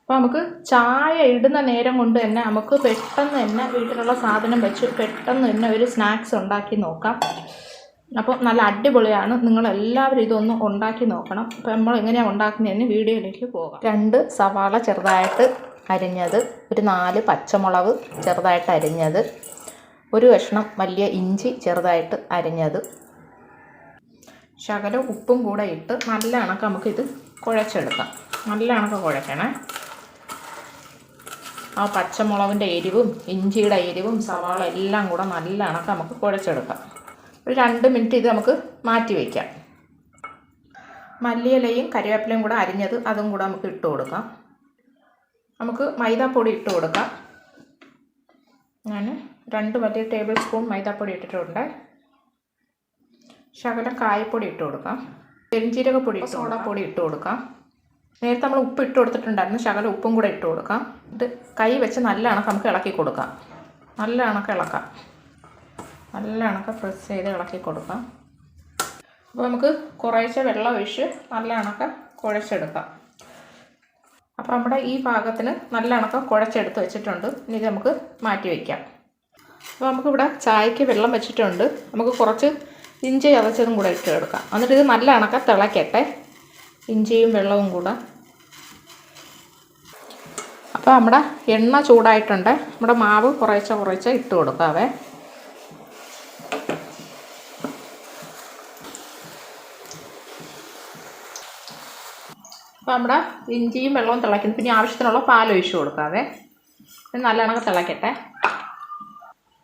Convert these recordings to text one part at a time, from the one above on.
അപ്പോൾ നമുക്ക് ചായ ഇടുന്ന നേരം കൊണ്ട് തന്നെ നമുക്ക് പെട്ടെന്ന് തന്നെ വീട്ടിലുള്ള സാധനം വെച്ച് പെട്ടെന്ന് തന്നെ ഒരു സ്നാക്സ് ഉണ്ടാക്കി നോക്കാം. അപ്പോൾ നല്ല അടിപൊളിയാണ്. നിങ്ങളെല്ലാവരും ഇതൊന്ന് ഉണ്ടാക്കി നോക്കണം. അപ്പോൾ നമ്മൾ എങ്ങനെയാണ് ഉണ്ടാക്കുന്നതെന്ന് വീഡിയോയിലേക്ക് പോകാം. 2 സവാള ചെറുതായിട്ട് അരിഞ്ഞത്, ഒരു 4 പച്ചമുളക് ചെറുതായിട്ട് അരിഞ്ഞത്, ഒരു കഷ്ണം വലിയ ഇഞ്ചി ചെറുതായിട്ട് അരിഞ്ഞത്, ശകലം ഉപ്പും കൂടെ ഇട്ട് നല്ല കണക്ക് നമുക്കിത് കുഴച്ചെടുക്കാം. നല്ല കണക്ക് കുഴക്കണേ. ആ പച്ചമുളകിൻ്റെ എരിവും ഇഞ്ചിയുടെ എരിവും സവാള എല്ലാം കൂടെ നല്ല കണക്ക് നമുക്ക് കുഴച്ചെടുക്കാം. ഒരു 2 മിനിറ്റ് ഇത് നമുക്ക് മാറ്റി വയ്ക്കാം. മല്ലിയിലയും കരിവേപ്പിലയും കൂടെ അരിഞ്ഞത് അതും കൂടെ നമുക്ക് ഇട്ട് കൊടുക്കാം. നമുക്ക് മൈദാപ്പൊടി ഇട്ട് കൊടുക്കാം. ഞാൻ 2 വലിയ ടേബിൾ സ്പൂൺ മൈദാപ്പൊടി ഇട്ടിട്ടുണ്ട്. ശകലം കായപ്പൊടി ഇട്ട് കൊടുക്കാം. പെരുംജീരകപ്പൊടി, സോഡാപ്പൊടി ഇട്ട് കൊടുക്കാം. നേരത്തെ നമ്മൾ ഉപ്പ് ഇട്ട് കൊടുത്തിട്ടുണ്ടായിരുന്നു. ശകലം ഉപ്പും കൂടെ ഇട്ട് കൊടുക്കാം. ഇത് കൈ വെച്ച് നല്ല കണക്ക് നമുക്ക് ഇളക്കി കൊടുക്കാം. നല്ല കണക്ക് ഇളക്കാം. നല്ല കണക്ക് പ്രസ് ചെയ്ത് ഇളക്കി കൊടുക്കാം. അപ്പോൾ നമുക്ക് കുറേശ്ശെ വെള്ളം ഒഴിച്ച് നല്ല കണക്ക് കുഴച്ചെടുക്കാം. അപ്പോൾ നമ്മുടെ ഈ പാകത്തിന് നല്ല കണക്ക് കുഴച്ചെടുത്ത് വെച്ചിട്ടുണ്ട്. ഇനി ഇത് നമുക്ക് മാറ്റി വയ്ക്കാം. അപ്പോൾ നമുക്കിവിടെ ചായക്ക് വെള്ളം വെച്ചിട്ടുണ്ട്. നമുക്ക് കുറച്ച് ഇഞ്ചി ചതച്ചതും കൂടെ ഇട്ട് എടുക്കാം. എന്നിട്ട് ഇത് നല്ല കണക്ക് തിളയ്ക്കട്ടെ, ഇഞ്ചിയും വെള്ളവും കൂടെ. അപ്പോൾ നമ്മുടെ എണ്ണ ചൂടായിട്ടുണ്ട്. നമ്മുടെ മാവ് കുറേശ്ശെ ഇട്ട് കൊടുക്കാവേ. അപ്പോൾ നമ്മുടെ ഇഞ്ചിയും വെള്ളവും തിളയ്ക്കുന്നു. പിന്നെ ആവശ്യത്തിനുള്ള പാൽ ഒഴിച്ച് കൊടുക്കാവേ. ഇത് നല്ല കണക്ക് തിളയ്ക്കട്ടെ.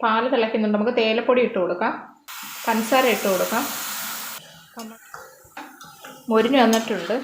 പാൽ തിളയ്ക്കുന്നുണ്ട്. നമുക്ക് തേയിലപ്പൊടി ഇട്ട് കൊടുക്കാം, പഞ്ചസാര ഇട്ട് കൊടുക്കാം. മൊരിഞ്ഞ് വന്നിട്ടുണ്ട്.